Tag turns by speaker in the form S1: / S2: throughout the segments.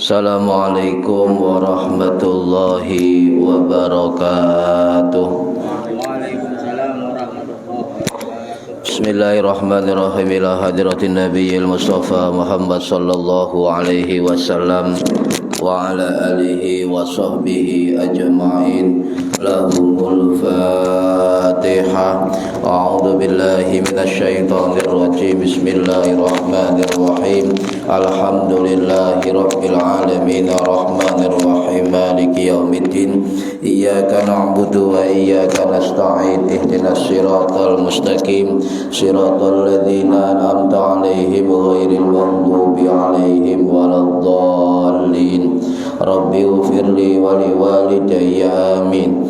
S1: Assalamualaikum warahmatullahi wabarakatuh.
S2: Waalaikumsalam warahmatullahi wabarakatuh.
S1: Bismillahirrahmanirrahim. Ila hadratin nabiyil mustafa Muhammad sallallahu alaihi wasallam wa ala alihi wa sahbihi ajma'in. Lahumul Fatihah. A'udzu billahi minasyaitonir rajim. Bismillahirrahmanirrahim. Alhamdulillahi rabbil alamin arrahmanir rahim maliki yaumiddin. Iyyaka na'budu wa iyyaka nasta'in. Ihdinas siratal mustaqim. Siratal ladzina an'amta 'alaihim ghairil maghdubi 'alaihim waladdallin. Rabbi ighfirli wa liwalidayya amin.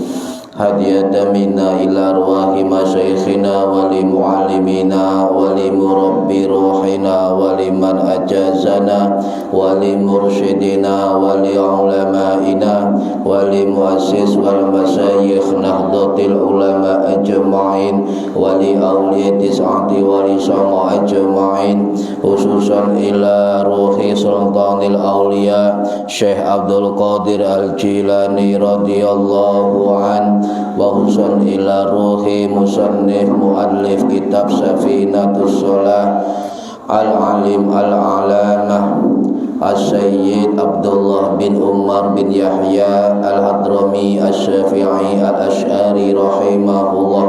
S1: Hadiyatan minna ila arwahi masyayikhina wa li muallimina wa li murabbi ruhina wa liman ajazana wa li mursyidina wa li ulamaina wa li muassis wal masyayikh nahdlatil ulama ajma'in wa li awliya tis'ati wa li sama ajma'in, khususan ila ruhi sultanil awliya Syekh Abdul Qadir Al-Jilani radhiyallahu an, wa husan ila ruhi musannif muallif kitab Safinatus Shalah al-alim al-alamah As-Sayyid Abdullah bin Umar bin Yahya Al-Hadrami As-Syafi'i Al-Ash'ari rahimahullah,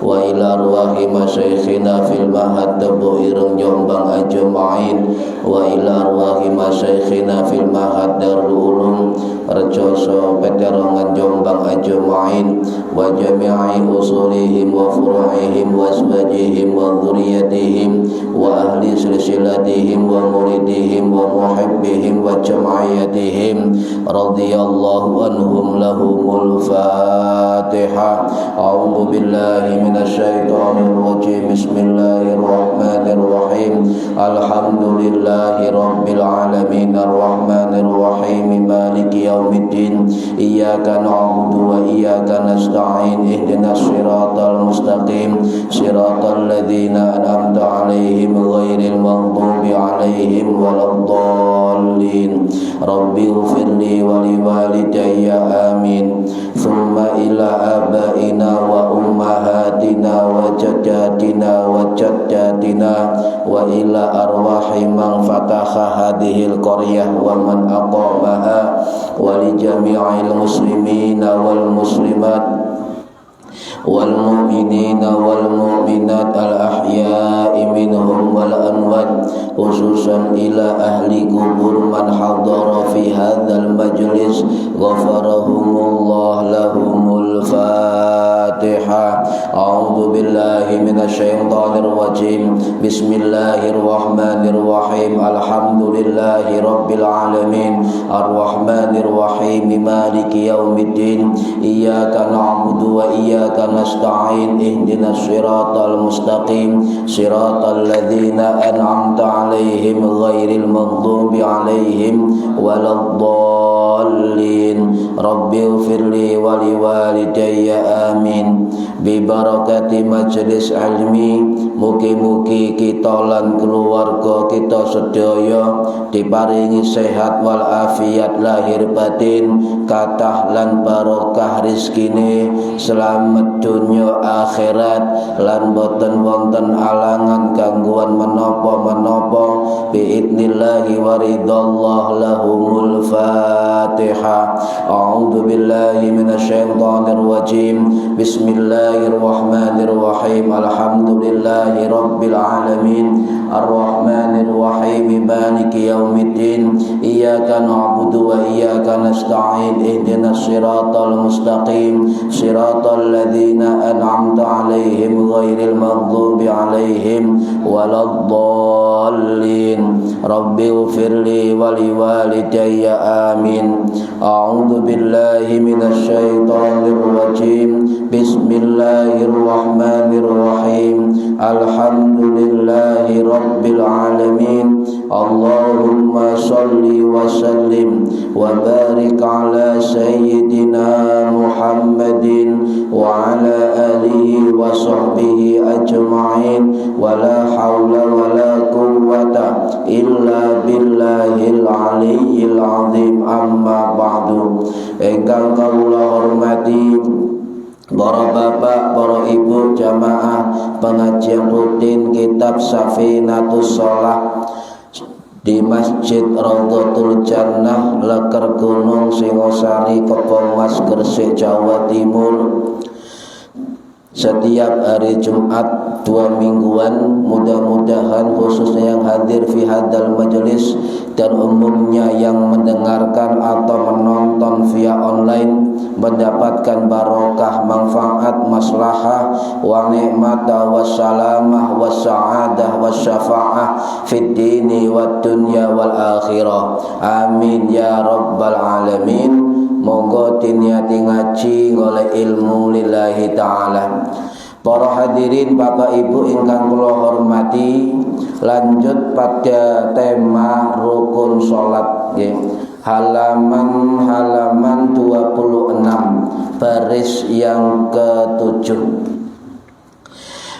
S1: wa ila arwahi masyayikhina fil mahad Tebu Ireng Jombang ajma'in, wa ila arwahi masyayikhina fil mahad Darul Ulum Rejoso Peterongan Jombang ajma'in, wa jami'i usulihim wa furu'ihim wa asbajihim wa dhuriyatihim wa ahli silsilatihim wa muridihim wa muhibbihim wa jam'iyatihim radhiyallahu anhum. Lahumul Fatihah. A'udzu billahi minasyaitonir rajim. Bismillahirrahmanirrahim. Alhamdulillahi rabbil alamin arrahmanir rahim maliki yaumiddin. Iyyaka na'budu wa iyyaka nasta'in. Ihdinas siratal mustaqim. Siratal ladzina an'amta 'alaihim ghairil maghdubi 'alaihim waladdallin. Rabbi ighfirli wa liwalidayya amin. Thumma ila abaina wa ummahatina wa jaddatina wa jaddatina wa ila arwahi man fataha hadhil qaryah wa man aqamaha wa li jami'il muslimina wal muslimat wal mu'minina wal mu'minat al ahya'i minhum wal anwat, khususan ila ahli kubur man hadara fi hadzal majlis ghafarahumullah. Lahumul Fatihah. A'udzu billahi minasyaitonir rajim. Bismillahirrahmanirrahim. Alhamdulillahi rabbil alamin arrahmanir rahim maliki yaumiddin. Iyyaka na'budu wa iyyaka nasta'in. Ihdinas siratal mustaqim. Siratal ladzina an'amta 'alaihim ghairil maghdubi 'alaihim waladdallin. Rabbi ighfirli wa liwalidayya amin. bi barakati majlis ilmi. Mugi-mugi kita lan keluarga kita sedaya diparingi sehat wal afiat lahir batin, kathah lan barokah rizkine, selamat dunya akhirat, lan boten wonten alangan gangguan menapa-menapa biidnillahi wa ridallah. Lahumul Fatihah. A'udzu billahi minasyaitonir rajim. Bismillahirrahmanirrahim. Alhamdulillahi rabbil alamin. Arrahmanir rahim. Maliki yaumiddin. Iyyaka na'budu wa iyyaka nasta'in. Ihdinas siratal mustaqim. Siratal ladzina an'amta 'alaihim ghairil maghdubi 'alaihim waladdallin. Rabbi ighfirli wa liwalidayya amin. A'udzu billahi minasyaitonir rajim. Bismillahirrahmanirrahim. Alhamdulillahi rabbil alamin. Allahumma shalli wa sallim wa barik ala sayyidina Muhammadin wa ala alihi wa sahbihi ajma'in. Wa la hawla wa la quwwata illa billahil aliyyil azim. Amma ba'du. Ingkang kawula hormati para bapak, para ibu jamaah pengajian rutin kitab Safinatus Shalah di Masjid Raudhatul Jannah, Leker Gunung Singosari, Kebonmas, Gresik, Jawa Timur, setiap hari Jumat 2 mingguan. Mudah-mudahan khususnya yang hadir fi hadal majelis dan umumnya yang mendengarkan atau menonton via online mendapatkan barokah, manfaat, maslahah, wa ni'mata, wa salamah, wa sa'adah, wa syafa'ah fid dini wad dunya wal akhirah. Amin ya rabbal alamin. Monggo diniati ngaji oleh ilmu lillahi ta'ala. Para hadirin Bapak Ibu ingkang kula hormati, lanjut pada tema rukun salat nggih. Halaman 26 baris yang ke-7.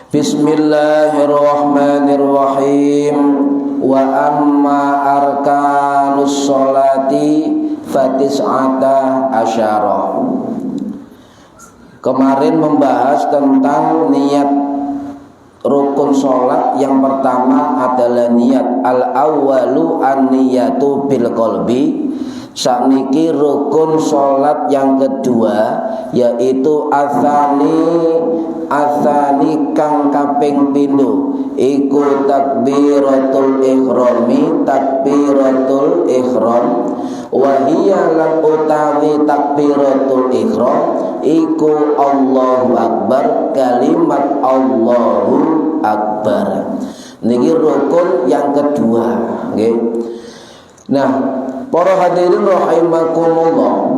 S1: Bismillahirrahmanirrahim. Wa amma arkanus sholati fatis'ata asyara. Kemarin membahas tentang niat rukun sholat. Yang pertama adalah niat. Al-awwalu an-niyatu bil qalbi. Sakniki rukun sholat yang kedua yaitu asani kang kaping pindho iku takbiratul ihrami, takbiratul ihram. Wahia lan utawi takbiratul ihram iku Allahu Akbar, kalimat Allahu Akbar. Niki rukun yang kedua, nggih. Nah, para hadirin rahimakumullah,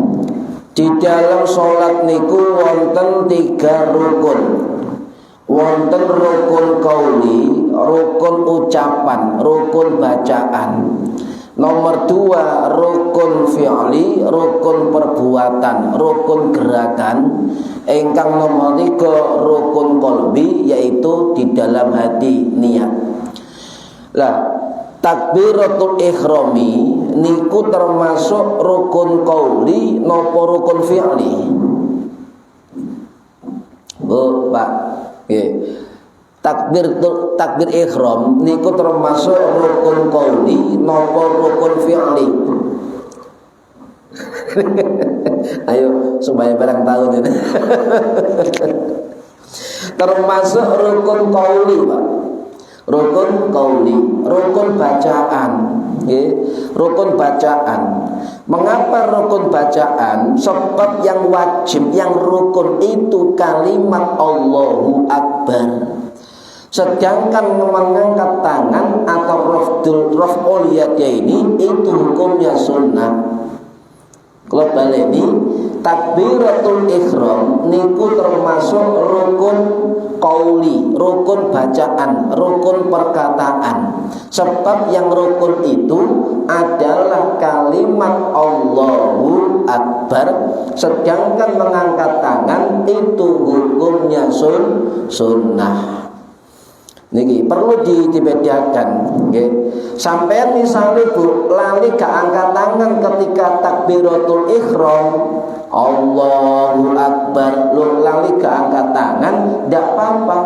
S1: di dalam salat niku wonten 3 rukun. Wonten rukun qauli, rukun ucapan, rukun bacaan. Nomor 2 rukun fi'li, rukun perbuatan, rukun gerakan. Ingkang nomor 3 rukun qalbi, yaitu di dalam hati, niat. Lah, takbiratul ihrami niku termasuk rukun qauli napa rukun fi'li? Bu, Pak. Nggih. Takbir ihram niku termasuk rukun qauli napa rukun fi'li? Ayo supaya barang tahu ini. Termasuk rukun qauli, Pak. Rukun qauli, rukun bacaan, nggih. Rukun bacaan. Mengapa rukun bacaan? Sebab yang wajib, yang rukun itu kalimat Allahu Akbar. Sedangkan mengangkat tangan atau raf'ul yadaini itu hukumnya sunnah. Kalau baleni takbiratul ihram niku termasuk rukun qauli, rukun bacaan, rukun perkataan. Sebab yang rukun itu adalah kalimat Allahu Akbar. akbar, sedangkan mengangkat tangan itu hukumnya sunnah. Niki perlu dibedakan, nggih. Sampeyan misalnya Bu lali gak angkat tangan ketika takbiratul ihram, Allahu akbar, lu lali gak angkat tangan, ndak apa-apa.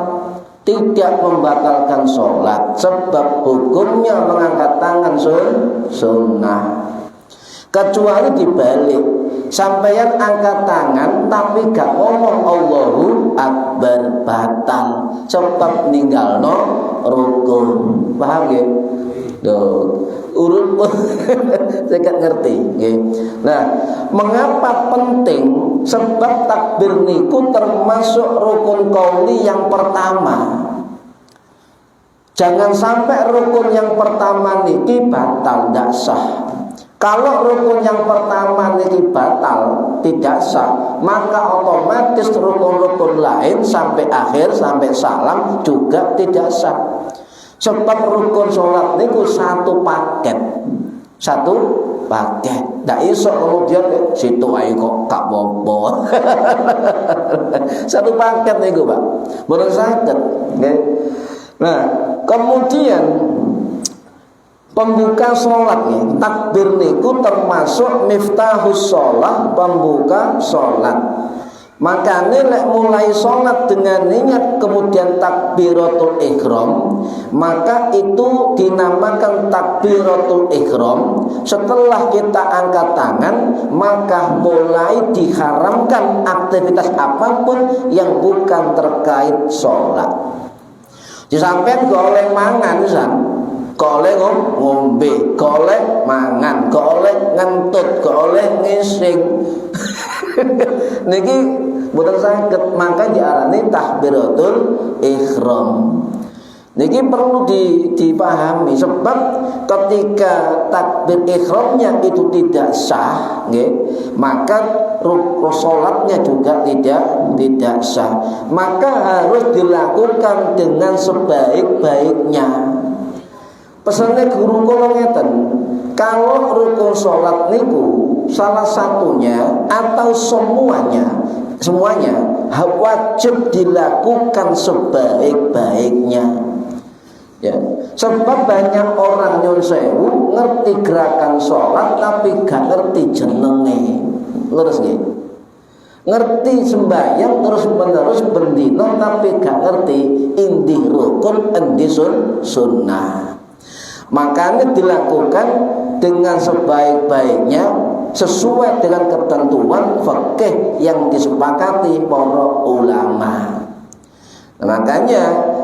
S1: Tidak membatalkan sholat, sebab hukumnya mengangkat tangan sunnah. Kecuali dibalik, sampeyan angkat tangan tapi gak ngomong Allahu akbar, batal, sebab ninggalno rukun. Paham ya? Urut saya gak ngerti. Nah, mengapa penting? Sebab takbir niku termasuk rukun qauli yang pertama. Jangan sampai rukun yang pertama niki batal, tidak sah. Kalau rukun yang pertama niki batal, tidak sah, maka otomatis rukun-rukun lain sampai akhir, sampai salam juga tidak sah. Sebab rukun sholat niku satu paket. Ndak iso kemudian situ ae kok gak apa-apa. Satu paket niku, Pak. Mboten saged, nggih. Nah, kemudian pembuka sholat nih, takbir niku termasuk miftahus sholat, pembuka sholat. Makanya lek mulai sholat dengan niat kemudian takbiratul ihram, maka itu dinamakan takbiratul ihram. Setelah kita angkat tangan, maka mulai diharamkan aktivitas apapun yang bukan terkait sholat. Disampaikan golek mangan san, golek ngombe, golek mangan, golek ngentut, golek ngising. Niki boten saged, maka diarani takbiratul ihram. Niki perlu dipahami, sebab ketika takbir ihramnya itu tidak sah, nggih, maka salatnya juga tidak sah. Maka harus dilakukan dengan sebaik-baiknya. Pesannya guru kula ngeten, kalau rukun salat niku salah satunya atau semuanya wajib dilakukan sebaik-baiknya. Ya, sebab banyak orang nyun sewu ngerti gerakan sholat tapi gak ngerti jenenge. Leres nggih? Ngerti sembahyang terus menerus bendino tapi gak ngerti indih rukun endi sunnah. Makanya dilakukan dengan sebaik-baiknya sesuai dengan ketentuan fikih yang disepakati para ulama. Makanya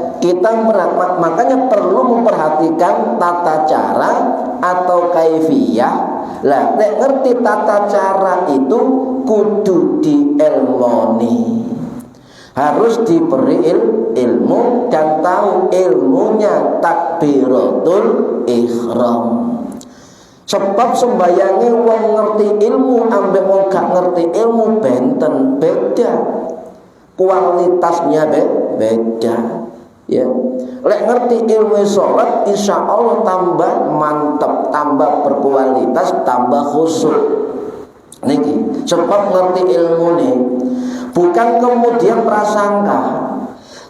S1: makanya perlu memperhatikan tata cara atau kaifiyah. Lah nek ngerti tata cara itu kudu dielmoni. Harus diberi ilmu dan tahu ilmunya takbiratul ihram. Sebab sembayange wong ngerti ilmu ambek wong gak ngerti ilmu benten beda. Kualitasnya beda. Ya. Lek ngerti ilmu sholat, insya Allah tambah mantap, tambah berkualitas, tambah khusyuk. Niki, sebab ngerti ilmu nih, bukan kemudian prasangka.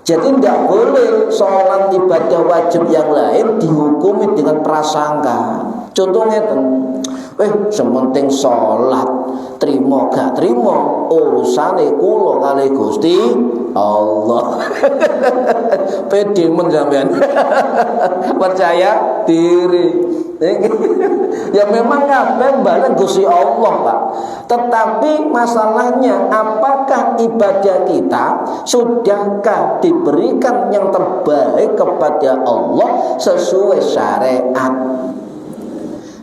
S1: Jadi tidak boleh sholat ibadah wajib yang lain dihukumi dengan prasangka. Contohnya sementing sholat, terima gak terima urusane kula kali Gusti Allah. Pede men sampean. Percaya diri. Ya memang kabeh balen Gusti Allah, Pak. Tetapi masalahnya apakah ibadah kita sudahkah diberikan yang terbaik kepada Allah sesuai syariat?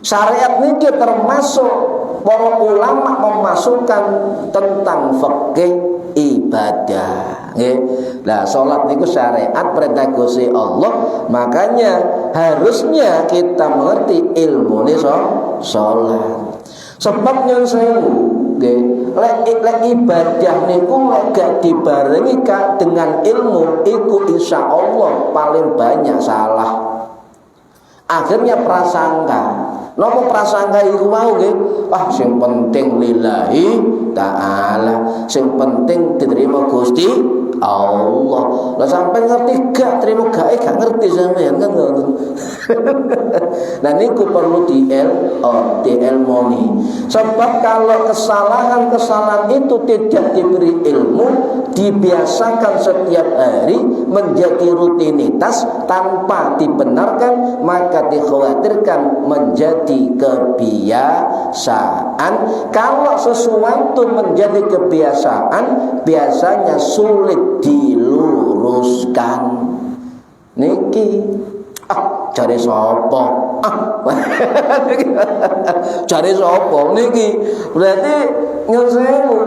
S1: Syariat ini termasuk para ulama memasukkan tentang fikih ibadah. Nah, sholat itu syariat perintah Gusti Allah, makanya harusnya kita mengerti ilmu ini sholat. Sebab nyun sewu, lek ibadah niku gak dibarengi dengan ilmu, iku insya Allah paling banyak salah. Akhirnya prasangka. Napa prasangka iku mau nggih? Wah, sing penting lillahi taala. Sing penting diterima Gusti Allah. Lah sampai ngerti gak terima gak ngerti sampean kan ngono. Nah niku perlu diilmoni. Sebab kalau kesalahan itu tidak diberi ilmu, dibiasakan setiap hari menjadi rutinitas tanpa dibenarkan, maka dikhawatirkan menjadi kebiasaan. Kalau sesuatu menjadi kebiasaan, biasanya sulit diluruskan. Niki cari sapa? Cari sapa niki? Berarti nyesewu.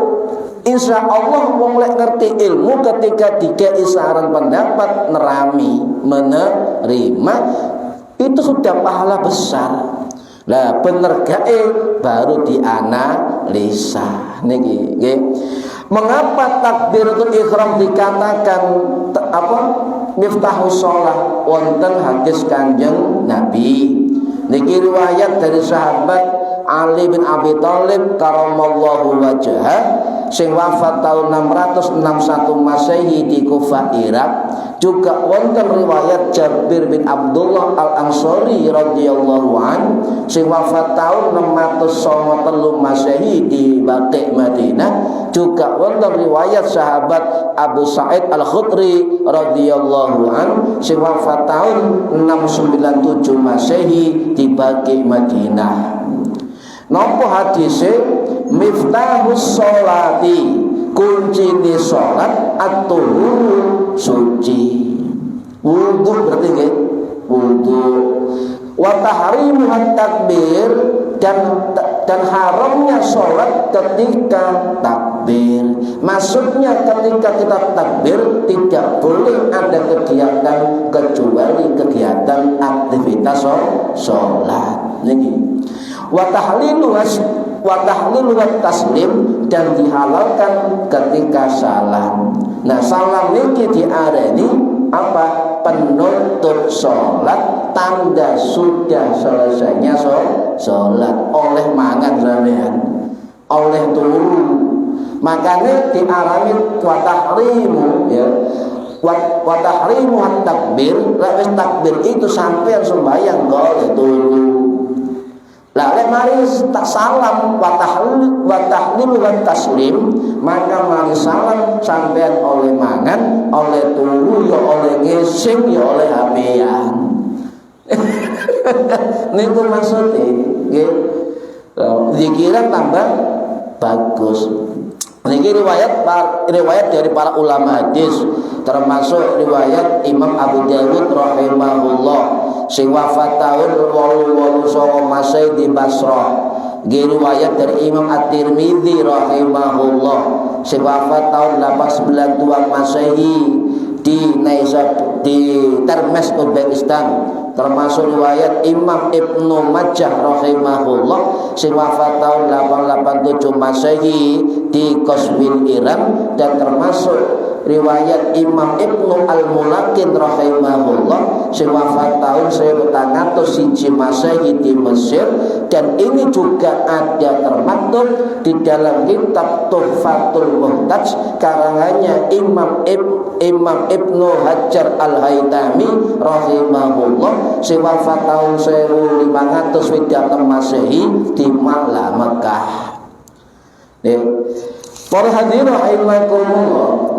S1: Insya Allah wong lek ngerti ilmu ketika dikei saran pendapat nerami menerima itu sudah pahala besar. Lah bener gae baru dianalisa niki nggih. Mengapa takbiratul ihram dikatakan miftahus shalah? Wonten hadis Kanjeng Nabi. Niki riwayat dari sahabat Ali bin Abi Thalib karamallahu wajhah sing wafat tahun 661 Masehi di Kufah, Irak. Juga wonten riwayat Jabir bin Abdullah Al-Ansari radhiyallahu an sing wafat tahun 693 Masehi di Baqi, Madinah. Juga wonten riwayat sahabat Abu Sa'id Al-Khudri radhiyallahu an sing wafat tahun 697 Masehi di Baqi, Madinah. Napa hadise? Miftahus sholati, kunci di sholat at-tuhur, suci. Wudu berarti nggih, wudu. Wa tahrimuhat takbir, dan haramnya sholat ketika takbir. Maksudnya ketika kita takbir tidak boleh ada kegiatan kecuali kegiatan aktivitas sholat. Niki. Wa tahlilu taslim, dan dihalalkan ketika salam. Nah salam niki diarani apa? Penutup sholat, tanda sudah selesainya sholat. Oleh mangan sampean, oleh turu, makanya diarani wa tahrimu ya. Wa tahrimu takbir. Lewis takbir itu sampean sembahyang oleh turu. Lah lek mari tak salam wa tahlil wa taslim, maka mari salam sampean oleh mangan, oleh turu, ya oleh ngising, ya oleh HP-an. Niku maksudnya nggih. Zikiran tambah bagus. Niki riwayat dari para ulama hadis, termasuk riwayat Imam Abu Dawud rahimahullah sing wafat tahun 88 Masehi di Basrah. Riwayat dari Imam At-Tirmidzi rahimahullah sing wafat tahun 892 Masehi di Termes, Uzbekistan. Termasuk riwayat Imam Ibnu Majah rahimahullah sing wafat tahun 887 Masehi di Qazwin, Iran. Dan termasuk riwayat Imam Ibnu Al-Mulakin rahimahullah sing wafat tahun 1901 Masehi di Mesir. Dan ini juga ada termaktub di dalam kitab Tuhfatul Muhtaj karangannya Imam Ibnu Hajar Al-Haytami rahimahullah sing wafat tahun 1506 Masehi di Makkah, Mekah. Para hadirin rahimakumullah.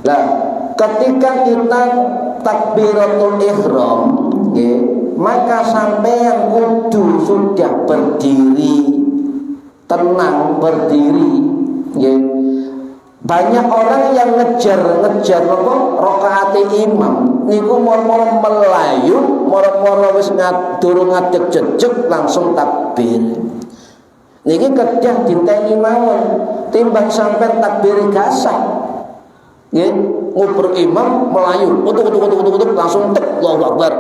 S1: Lah, ketika kita takbiratul ihram, maka sampeyan kudu sudah berdiri, tenang berdiri, Banyak orang yang ngejar rakaat imam niku moro-moro melayu, moro-moro wis durung ngadeg jejeg langsung takbir. Niki kedah dinteni mawon timbang sampai takbir gasah. Nggih, nguber imam melayu, utuk langsung tek Allahu Akbar.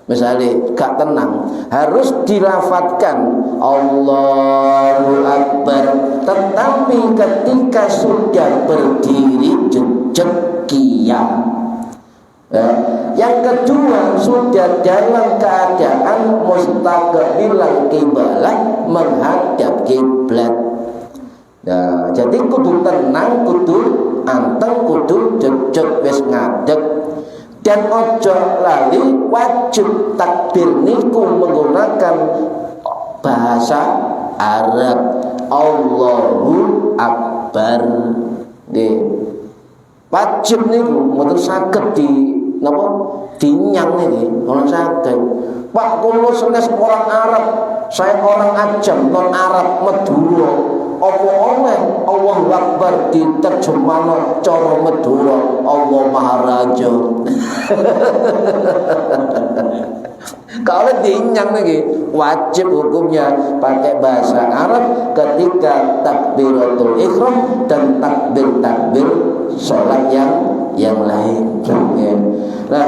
S1: Misalnya gak tenang, harus dilafatkan Allahu Akbar, tetapi ketika sudah berdiri jejeg qiyam, Yang kedua, sudah dalam keadaan mustaqbilan kiblat, menghadap kiblat. Nah, jadi kudu tenang, kudu anteng, kudu jejeg wis ngadeg. Dan ojo lali wajib takbir niku menggunakan bahasa Arab. Allahu Akbar. Nggih. Wajib niku mboten saged di napa dinyang niki, ora saged. Pak kula senes orang Arab, saya orang Ajam, non Arab Madura. Apa oleh Allahu Akbar diterjemahno cara Madura Allah Maharaja. Kalau dinyang lagi wajib hukumnya pakai bahasa Arab ketika takbiratul ihram dan takbir sholat yang lain. Nah,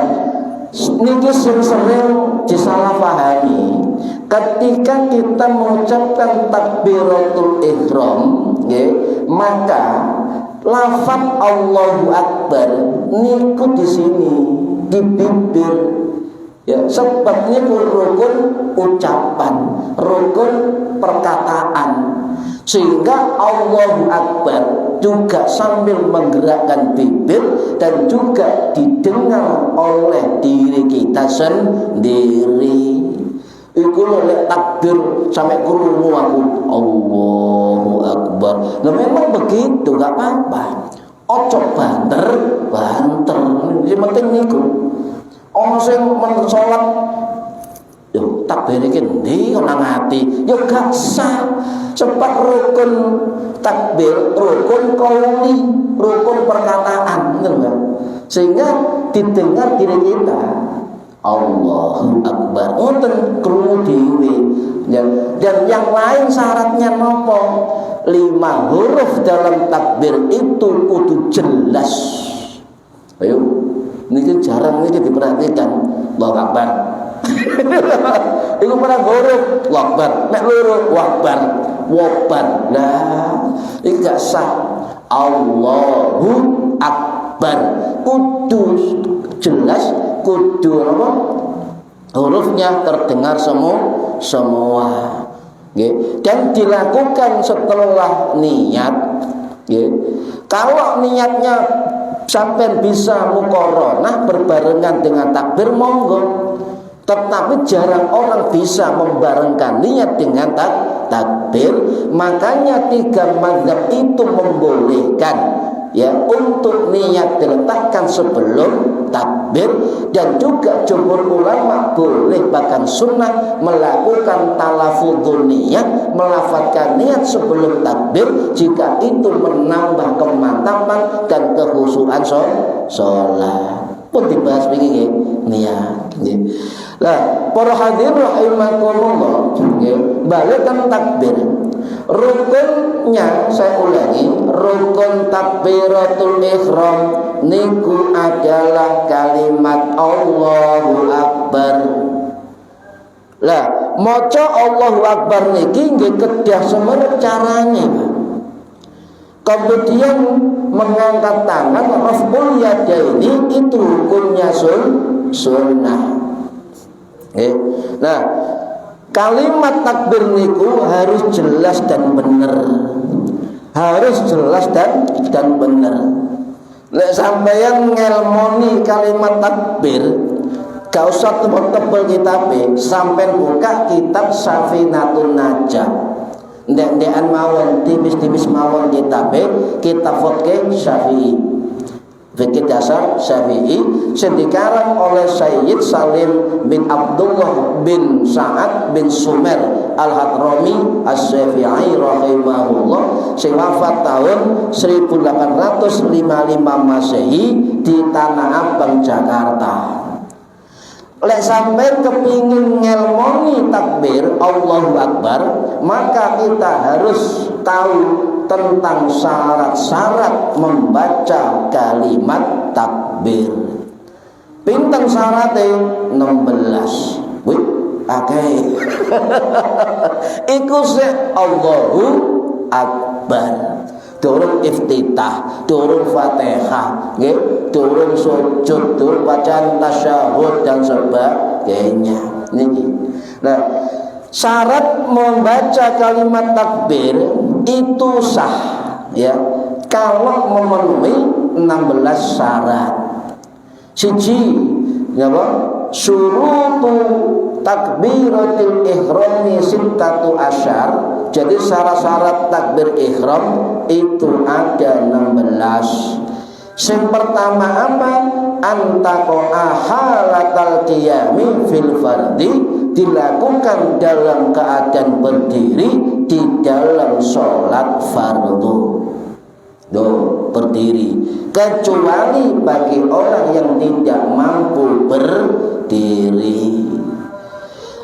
S1: ini sering disalahpahami. Ketika kita mengucapkan takbiratul ihram, maka lafaz Allahu Akbar niku di sini di bibir. Ya, sebabnya rukun ucapan, rukun perkataan, sehingga Allahu Akbar juga sambil menggerakkan bibir dan juga didengar oleh diri kita sendiri. Iku lek takbir sampai krungu aku Allahu Akbar. Nah memang begitu, gak apa-apa. Ojo banter. Yang penting niku. Ono sing men salat yo takbir iki ndi nang ati yo gak sah. Sebab rukun takbir, rukun qauli, rukun perkataan, ngono. Sehingga didengar diri kita. Allahu Akbar. Ngoten krungu dhewe. Dan yang lain syaratnya nopo? 5 huruf dalam takbir itu kudu jelas. Ayo, ini jarang ini diperhatikan. Allahu Akbar. Iku para huruf Allahu Akbar, nek loro Allahu Akbar, wabar. Nah, iki gak sah. Allahu Akbar. Kudu jelas, kudu apa? Hurufnya terdengar semua. Dan dilakukan setelah niat. Kalau niatnya sampai bisa muqaranah berbarengan dengan takbir monggo. Tetapi jarang orang bisa membarengkan niat dengan takbir. Makanya 3 mazhab itu membolehkan untuk niat diletakkan sebelum takbir, dan juga jumhur ulama boleh bahkan sunnah melakukan talafudun niat, melafadzkan niat sebelum takbir jika itu menambah kemantapan dan kekhusyuan sholat. Pun dibahas begini niat. Nah, para hadirin rahimakumullah, balikkan takbir. Rukunnya saya ulangi, rukun takbiratul ihram niku adalah kalimat Allahu Akbar. Lah, maca Allahu Akbar niki nggih kedah semenep carane. Kemudian mengangkat tangan, raf'ul yadaini itu hukumnya sunnah. Nah, kalimat takbir niku harus jelas dan benar. Harus jelas dan benar. Lek sampeyan ngelmoni kalimat takbir, gak usah tebel-tebel kitabe, sampeyan buka kitab Safinatun Najah. Ndek-ndekan mawon, tipis-tipis mawon kitabe, kitab fikih Syafi'i. Fikih dasar Syafi'i sing dikarang oleh Sayyid Salim bin Abdullah bin Sa'ad bin Sumer Al-Hadrami As-Syafi'i rahimahullah, sing wafat tahun 1855 Masehi di Tanah Abang Jakarta. Lek sampai kepingin ngelmoni takbir Allahu Akbar, maka kita harus tahu tentang syarat-syarat membaca kalimat takbir. Pinten syaratnya? 16. Wih, oke. Iku se Allahu Akbar. durung iftitah, durung Fatihah, nggih, durung sujud, durung bacaan tasyahud dan sebagainya. Niki. Nah, syarat membaca kalimat takbir itu sah ya kalau memenuhi 16 syarat. Siji, napa? Syurutu takbiratul ihrami sittatu asyar. Jadi syarat-syarat takbir ihram itu ada 16. Yang pertama apa? Antaqa'a halatal qiyami fil fardi, dilakukan dalam keadaan berdiri di dalam sholat fardu. Berdiri, kecuali bagi orang yang tidak mampu berdiri.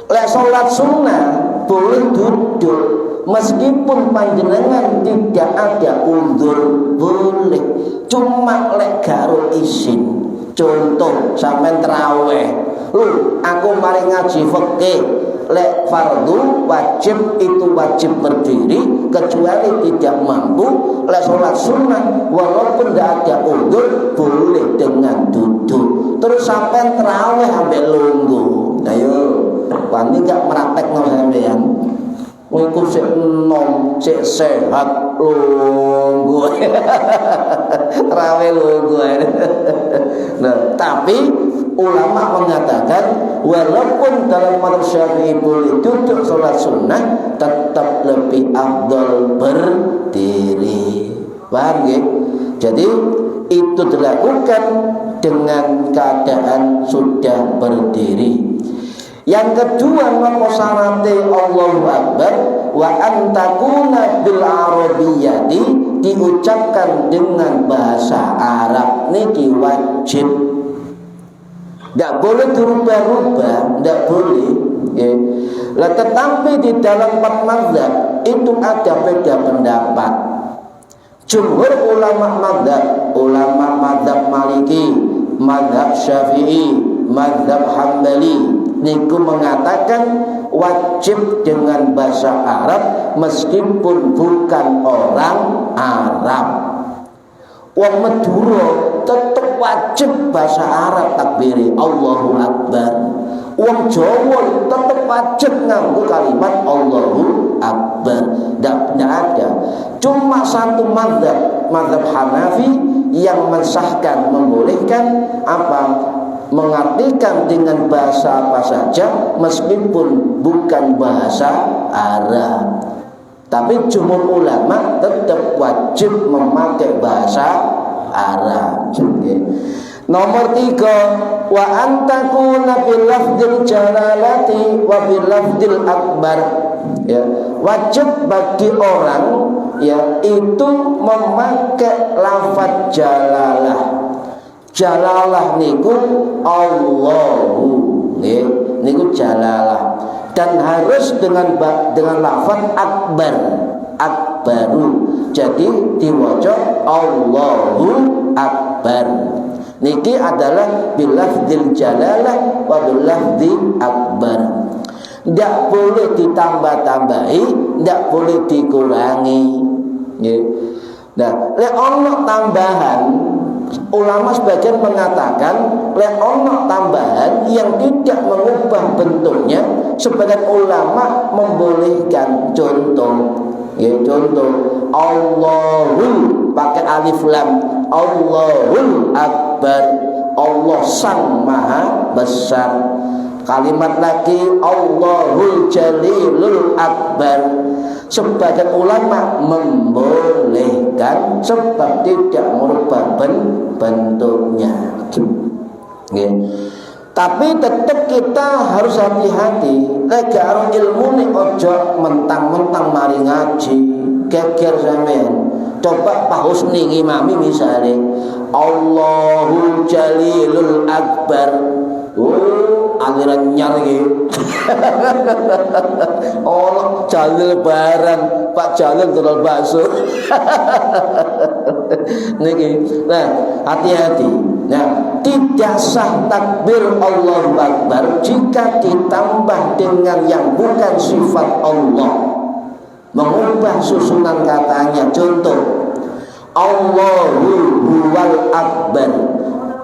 S1: Lek sholat sunnah boleh duduk, meskipun panjenengan tidak ada uzur boleh, cuma lek garo izin. Contoh sampean tarawih, aku mari ngaji fikih, lek fardu wajib itu wajib berdiri, kecuali tidak mampu. Lek sholat sunnah walaupun tidak ada uzur boleh dengan duduk. Terus sampean tarawih ambek lungguh, ayo wani gak meraktekno sampean. Iku sik enom, sik sehat lungguh. Tarawih lungguh. Nah, tapi ulama mengatakan walaupun dalam mazhab Syafi'i boleh duduk sholat sunnah, tetap lebih afdal berdiri. Paham ya? Jadi itu dilakukan dengan keadaan sudah berdiri. Yang kedua, maka syaratnya Allahu Akbar wa antakuna bil arabiyyati, diucapkan dengan bahasa Arab. Niki wajib. Tidak boleh dirubah-rubah, tidak boleh. Ya. Lah, tetapi di dalam 4 mazhab itu ada beda pendapat. Jumhur ulama mazhab Maliki, mazhab Syafi'i, mazhab Hambali, niku mengatakan wajib dengan bahasa Arab meskipun bukan orang Arab. Wong Madura tetap wajib bahasa Arab takbiri Allahu Akbar. Wong Jawa tetap wajib nganggo kalimat Allahu Akbar. Tidak ada. Cuma satu mazhab Hanafi yang mensahkan, membolehkan apa? Mengartikan dengan bahasa apa saja meskipun bukan bahasa Arab. Tapi jumhur ulama tetap wajib memakai bahasa Arab. Nomor 3, wa antakuna bil lafdzil jalalati wa bil lafdzil akbar. Ya, wajib bagi orang ya itu memakai lafaz jalalah. Jalalah niku Allahu, niku jalalah, dan harus dengan lafaz akbar, akbaru. Jadi diwaca Allahu Akbar. Niki adalah bilafdzil jalalah wa bilafdzil akbar. Tidak boleh ditambah-tambahi, tidak boleh dikurangi. Nah, lek ono tambahan, ulama sebagian mengatakan lek ono tambahan yang tidak mengubah bentuknya, sebagian ulama membolehkan. Contoh Allahu pakai alif lam, Allahul Akbar, Allah sang maha besar. Kalimat lagi Allahul Jalilul Akbar. Sebagian ulama membolehkan sebab tidak merubah bentuknya. Tapi tetap kita harus hati-hati. Lek karo ilmu nih ojo mentang-mentang mari ngaji geger sampean. Coba Pak Husni ngimami misalnya Allahul Jalilul Akbar. Aliran nyar gitu. Allah Jalil barang, Pak Jalil dodol bakso. Niki. Nah, hati-hati. Nah, tidak sah takbir Allahu Akbar jika ditambah dengan yang bukan sifat Allah, mengubah susunan katanya. Contoh Allahu huwal akbar.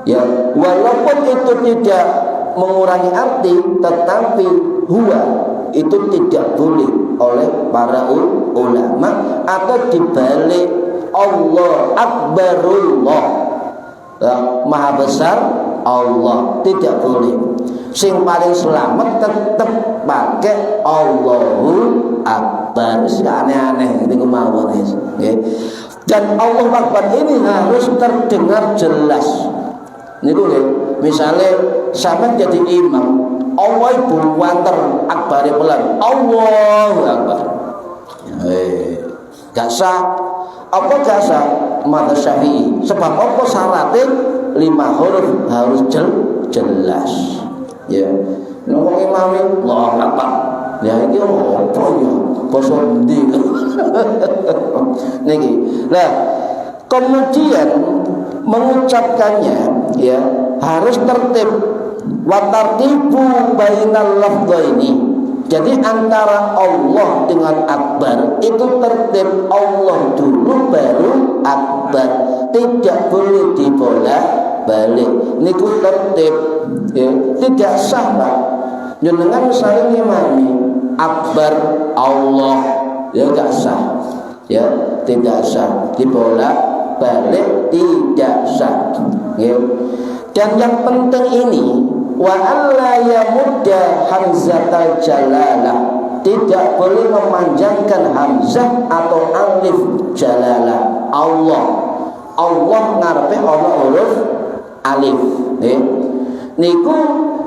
S1: Ya, walaupun itu tidak mengurangi arti, tetapi huwa itu tidak boleh oleh para ulama, atau dibalik Allah akbarullah, ya, maha besar Allah, tidak boleh. Sing paling selamat tetap pakai Allahu akbar. Aneh-aneh ini kemauan ya. Dan Allahu akbar ini harus terdengar jelas. Niku nggih, misale sampean jadi imam, Allah ibu wanter akbare pelan, Allahu akbar. Gak sah. Apa gak sah? Madzhab Syafi'i. Sebab apa syaratnya 5 huruf harus jelas. Ya. Ngomong imam Allahu akbar. Ya iki apa ya? Basa endi? Niki. Nah, kemudian mengucapkannya ya harus tertib, wa tartibu bainal lafdhaini. Jadi antara Allah dengan akbar itu tertib, Allah dulu baru akbar, tidak boleh dibolak-balik. Niku tertib ya, tidak sah Pak. Jenengan misalnya ngimami akbar Allah ya gak sah. Ya, tidak sah. Dibolak-balik tidak sah. Ya. Dan yang penting ini wa alla yamudda hamzatal jalalah, tidak boleh memanjangkan hamzah atau alif jalalah. Allah ngarepe ana huruf alif niku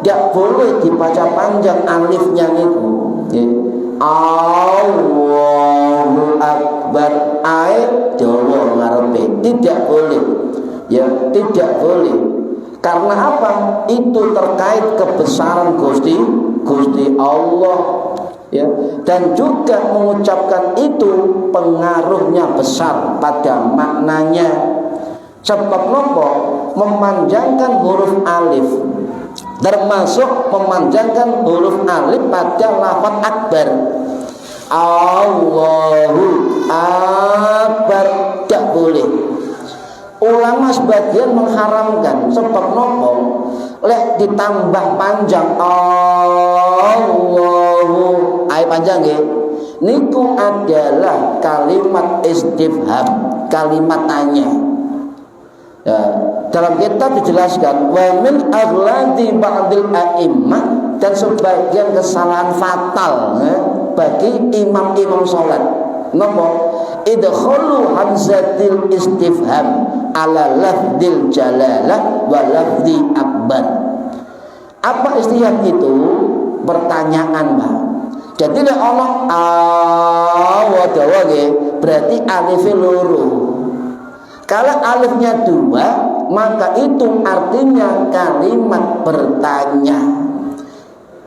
S1: gak boleh dibaca panjang alifnya niku Allahu akbar dawa ngarepe, tidak boleh ya, tidak boleh. Karena apa? Itu terkait kebesaran Gusti Allah ya. Dan juga mengucapkan itu pengaruhnya besar pada maknanya. Sebab nopo? Memanjangkan huruf alif, termasuk memanjangkan huruf alif pada lafaz akbar. Allahu akbar tidak boleh. Ulama sebagian mengharamkan. Sebab nopo? Lek ditambah panjang Allahu panjang ya, niku adalah kalimat istifham, kalimat tanya ya. Dalam kitab dijelaskan wa min aghladi ba'dil a'immah, dan sebagian kesalahan fatal ya, bagi imam-imam sholat. Nopo? Idkhulu hamzatil istifham ala lafdil jalalah wa lafdi akbar. Apa istifham itu? Pertanyaan Pak. Jadi nek ana dawa berarti alifnya loro. Kalau alifnya 2, maka itu artinya kalimat bertanya.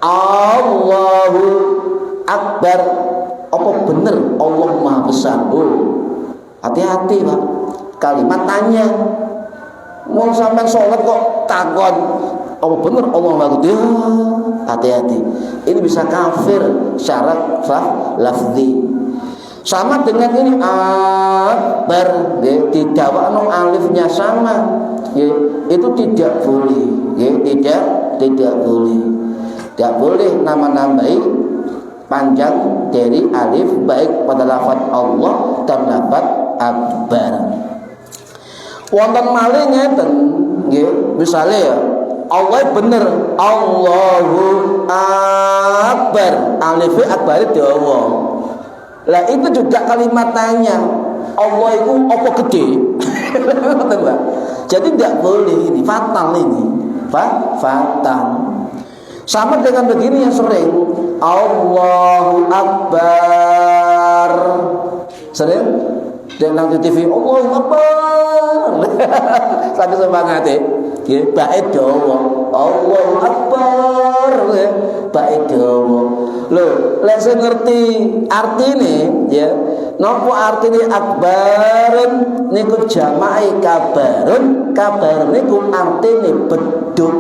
S1: Allahu akbar. Apa bener Allah maha besar? Hati-hati Pak, kalimat tanya. Mau sampai sholat kok takon apa bener Allah maha besar? Hati-hati, ini bisa kafir syarat lafzi. Sama dengan ini akbar didawakno alifnya sama ya, itu tidak boleh ya, tidak boleh. Tidak boleh nama-namai panjang dari alif baik pada lafaz Allah dan lafaz akbar. Wonten malih ngeten nggih, misale ya Allah bener Allahu akbar, alif akbar dawa. Lah itu juga kalimat tanya. Allah itu apa gede? Jadi tidak boleh, ini fatal ini. Fatal. Sama dengan begini yang sering Allahu akbar. Sering dengan di TV Allahu akbar. Sampai semangat ya, baik dawa. Allahu akbar. Baik dawa. Loh, lek sing ngerti artine ya, napa artine akbarun niku jama'i kabarun. Kabar niku artine beduk.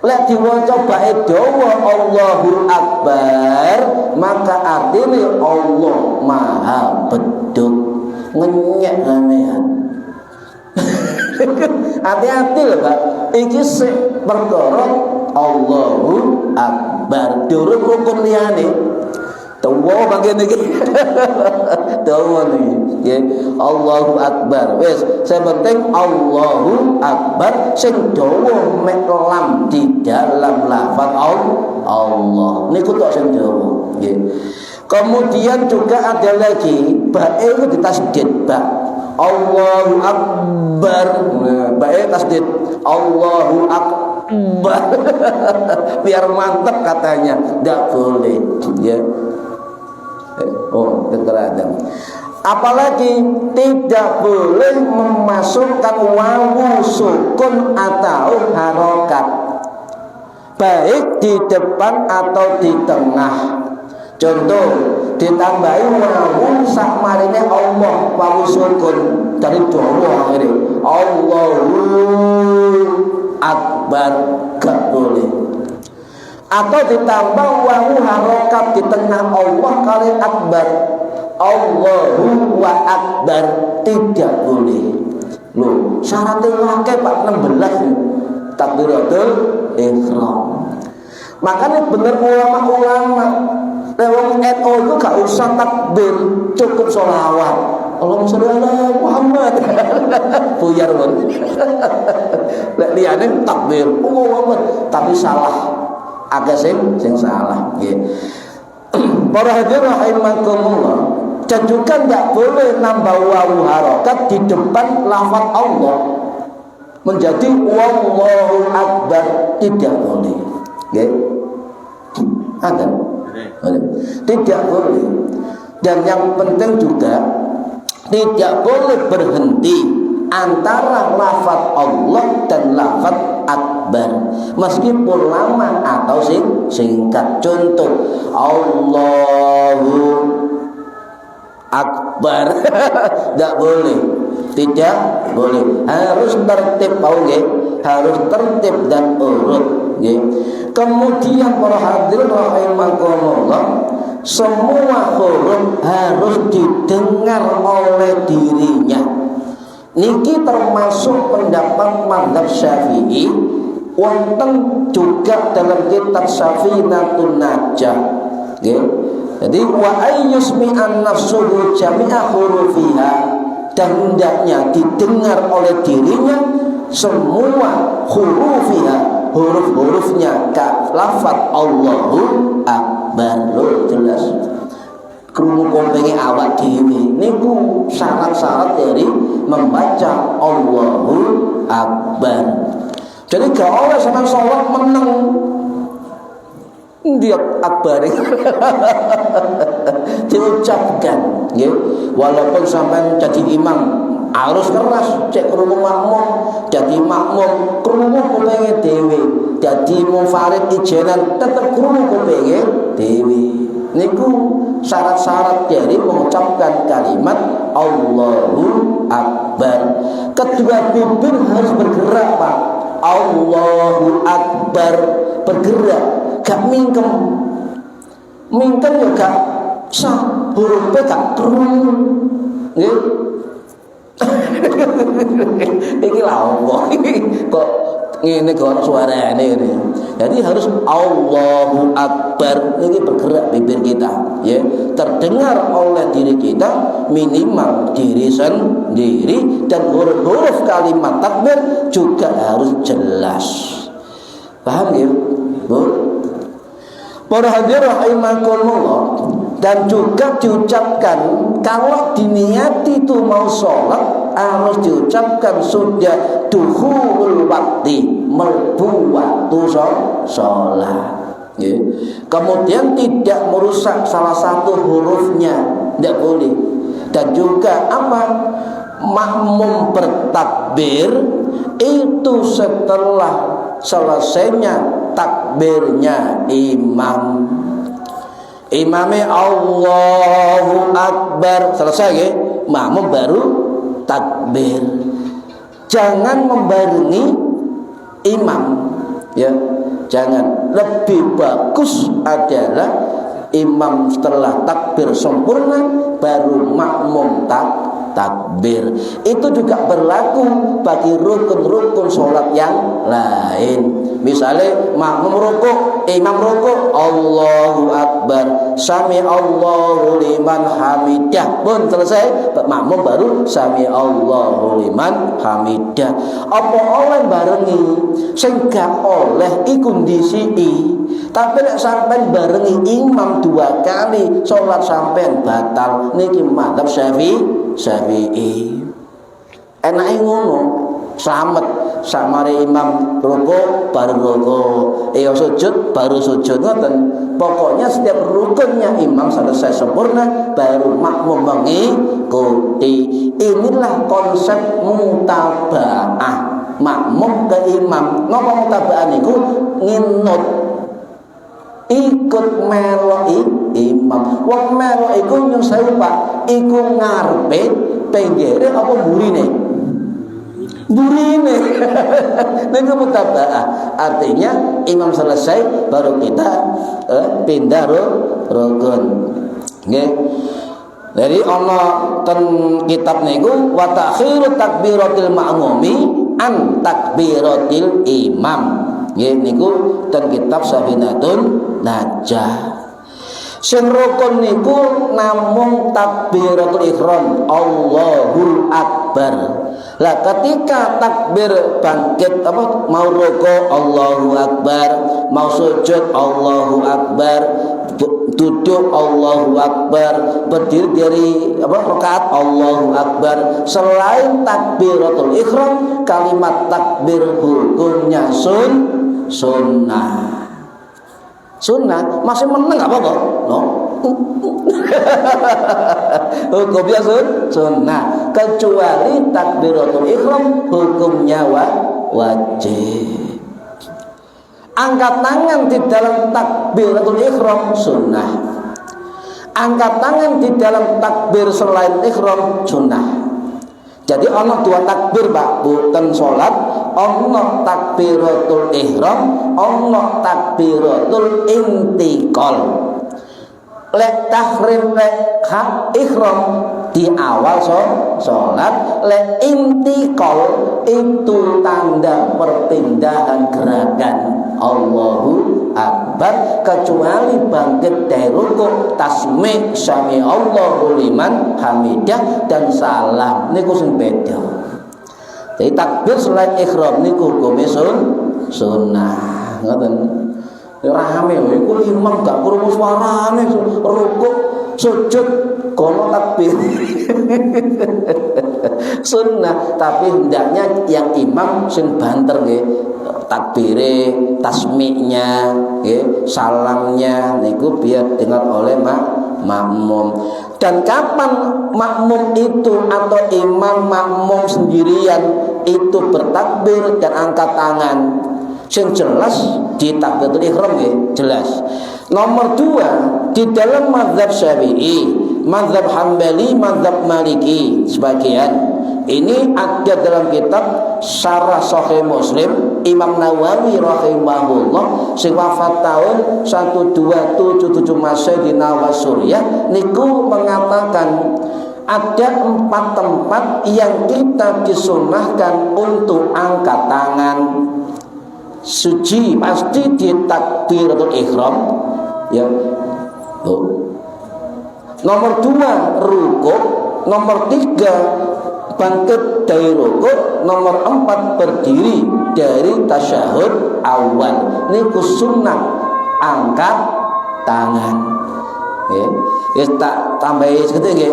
S1: Lek diwaca bae dawa Allahu akbar, maka artinya Allah maha beduk. ngenyek sampean. Hati-hati lho, Pak. Iki sik perkara Allahu Akbar. Durung rukun liyane. Tuwa bagian iki. Tuwa niki. Nggih. Allahu Akbar. Wis, sing penting Allahu Akbar sing dawa mek lam di dalam lafaz Allah. Niku tok sing dawa. Nggih. Kemudian juga ada lagi bae itu ditasdid, Pak. Allahu Akbar. Bae tasdid. Allahu Akbar. Biar mantap katanya. Enggak boleh, ya. Oh, terkadang. Apalagi tidak boleh memasukkan wawu sukun atau harokat, baik di depan atau di tengah. Contoh, ditambahi wawu sakmarine Allah, wawu sukun dari dawa akhirnya Allahu Akbar, gak boleh. Atau ditambah wawu harokat di tengah Allah kali Akbar, Allahu wa Akbar, tidak boleh. Loh, syaratnya wakil Pak 16 takbiratul ihram. Makanya bener ulama-ulama lewat NU itu gak usah takbir, cukup sholawat. Allahumma sholli ala Muhammad. Buyar pun. Lek liyane takbir, Allahu tapi salah. Agak sing salah, nggih. Para hadirin rahimakumullah, dan juga tidak boleh nambah wawu harokat di depan lafaz Allah menjadi Wallahu Akbar, tidak boleh, nggih. Ada, tidak boleh. Dan yang penting juga tidak boleh berhenti antara lafaz Allah dan lafaz Akbar, meskipun lama atau singkat. Contoh, Allahu Akbar. Tidak boleh, tidak boleh, harus tertib, harus tertib dan urut. Kemudian para hadirin rahimakumullah, semua huruf harus didengar oleh dirinya. Niki termasuk pendapat mazhab Syafi'i, wonten juga dalam kitab Safinatun Najah. Okay. Jadi wa ayyusmi'an nafsuhu jami'a hurufiha, dan hendaknya didengar oleh dirinya semua hurufiha, huruf-hurufnya, ka lafaz Allahu Akbar. Loh, jelas. Krungu kompenge awak dhewe niku syarat-syarat dari membaca Allahu Akbar. Jadi gak oleh sampean sholat meneng dia akbar diucapkan, ya. Walaupun sampean jadi imam harus keras, cek krungu makmum, jadi makmum krungu kupenge dhewe, jadi munfarid ijenan tetep krungu kupenge dhewe. Niku syarat-syarat dari mengucapkan kalimat Allahu Akbar. Kedua bibir harus bergerak, Pak. Allahu Akbar, bergerak, gak mingkem. Mingkem ya gak sah, hurufnya gak kerung. Nggih. Iki lha opo? Kok ngene kok suarane ngene. Jadi harus Allahu Akbar, ini bergerak bibir kita, ya, terdengar oleh diri kita, minimal diri sendiri, dan huruf-huruf kalimat takbir juga harus jelas. Paham ya, Bu? Para hadirin rahimakumullah, dan juga diucapkan kalau diniati itu mau sholat harus diucapkan sudah duhulul waktu, melbu waktu sholat. Ya. Kemudian tidak merusak salah satu hurufnya, tidak boleh. Dan juga apa? Makmum bertakbir itu setelah selesainya takbirnya imam. Imamnya Allahu Akbar selesai, ya? Makmum baru takbir. Jangan membarengi imam, ya. Jangan. Lebih bagus adalah imam setelah takbir sempurna baru makmum takbir. Itu juga berlaku bagi rukun-rukun sholat yang lain. Misalnya makmum rukuk, imam rukuk, Allahu Akbar, sami Allahu liman hamidah, pun selesai, makmum baru sami Allahu liman hamidah. Apa oleh barengi? Sing gak oleh iku ndisiki. Tapi nek sampean barengi imam 2 kali sholat sampean batal. Niki madzhab Syafi'i. Enake ngono. Slamet samare imam rukuk baru rukuk, sujud baru sujud, ngoten. Pokoknya setiap rukunnya imam selesai sempurna baru makmum mengikuti. Inilah konsep mutabaah, makmum ke imam. Napa mutabaah niku? Nginut, ikut melok imam. Wong melok iku nyun sewu Pak, iku ngarepe, pinggire apa burine? Burine. Niku mutabaah. Artinya imam selesai baru kita pindah rukun. Nggih. Jadi ana ten kitab niku wa ta'khiru takbiratil ma'mumi an takbiratil imam. Nggih niku ten kitab Safinatun Najah. Sing rukun niku namung takbiratul ihram, Allahu Akbar. Lah ketika takbir bangkit mau rukuk Allahu Akbar, mau sujud Allahu Akbar, duduk Allahu Akbar, berdiri dari rakaat Allahu Akbar. Selain takbiratul ihram, kalimat takbir hukumnya sunnah. Sunnah masih meneng apa kok? No. Hukumnya sunnah, kecuali takbiratul ihram hukumnya wajib. Angkat tangan di dalam takbiratul ihram sunnah. Angkat tangan di dalam takbir selain ihram sunnah. Jadi ana 2 takbir Pak, boten salat, ana takbiratul ihram, ana takbiratul intiqal. Lek tahrim lek ihram di awal salat, lek intiqal itu tanda perpindahan gerakan Allahu Akbar, kecuali bangkit dari rukuk, tasmi' sami Allahu liman hamidah dan salam niku sing beda. Jadi takbir selain ihram niku hukume sunnah. Ngoten. Rame iku imam gak krungu suarane rukuk sujud kono takbir. Sunnah, tapi hendaknya yang imam sing banter nggih, takbire, tasmiknya, nggih, salamnya niku biar dengar oleh makmum. Dan kapan makmum itu atau imam makmum sendirian itu bertakbir dan angkat tangan? Sing jelas di takbiratul ihram nggih, jelas. Nomor 2, di dalam mazhab Syafi'i, mazhab Hambali, mazhab Maliki sebagian ini ada dalam kitab Syarah Sahih Muslim Imam Nawawi rahimahullah sing wafat tahun 1277 Masehi di Nawasuriah niku mengatakan ada 4 tempat yang kita disunahkan untuk angkat tangan. Suci pasti di takbiratul ihram ya. Nomor 2 rukuk, nomor 3 bangkit dari rukuk, nomor 4 berdiri dari tasyahud awal. Niku sunnah angkat tangan. Ya, tak tambahi segitu nggih.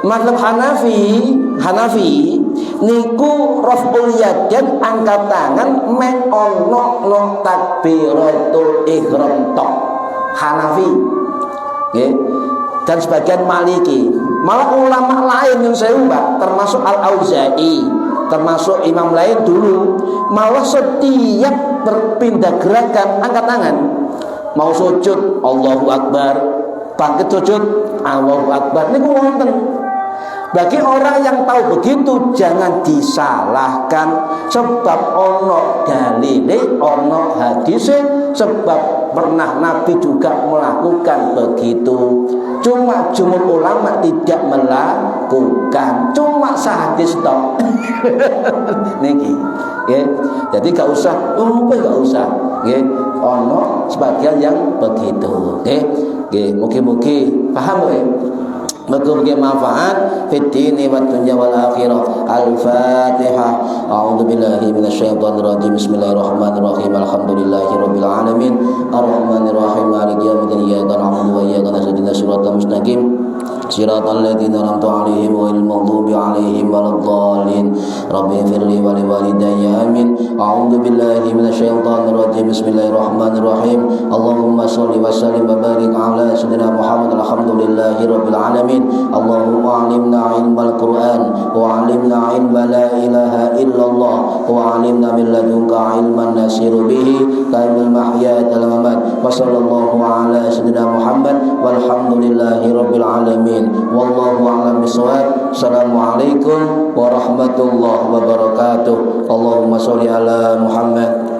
S1: Mazhab Hanafi niku raf'ul yadain angkat tangan mek ono takbiratul ihram tok. Hanafi nggih. Dan sebagian Maliki, malah ulama lain yang saya ubah, termasuk Al-Auza'i, termasuk imam lain dulu, malah setiap berpindah gerakan angkat tangan. Mau sujud Allahu Akbar, bangkit sujud Allahu Akbar. Niku wonten. Bagi orang yang tahu begitu jangan disalahkan, sebab ono dalile, ono hadise, sebab pernah Nabi juga melakukan begitu. Cuma jumhur ulama tidak melakukan. Cuma sahadis tok. Niki, ya. Jadi gak usah, gak usah. Ya, ono sebagian yang begitu. Mugi-mugi paham ya. Mugi-mugi manfaat fid dini wad dunya wal akhirah. Al-Fatihah. A'udzu billahi minasyaitonir rajim. Bismillahirrahmanirrahim. Alhamdulillahirabbil alamin. Arrahmanir rahim. Maliki yaumiddin. Iyyaka na'budu wa iyyaka nasta'in. Shiratal mustaqim. Shiratal ladzina an'amta 'alaihim ghairil maghdubi 'alaihim waladdallin. Rabbi ighfirli wa liwalidayya amin. A'udzu billahi minasyaitonir rajim. Bismillahirrahmanirrahim. Allahumma shalli wa sallim wa barik 'ala sayyidina Muhammad. Alhamdulillahirabbil alamin. Allahumma 'allimna 'ilmal Qur'an wa 'allimna 'ilma la ilaha illallah wa 'allimna min ladunka 'ilman nasiru bihi kaimul mahya wal mamat. Wa sallallahu 'ala sayyidina Muhammad walhamdulillahi rabbil alamin. Wallahu a'lam bishawab. Assalamualaikum warahmatullahi wabarakatuh. Allahumma shalli ala Muhammad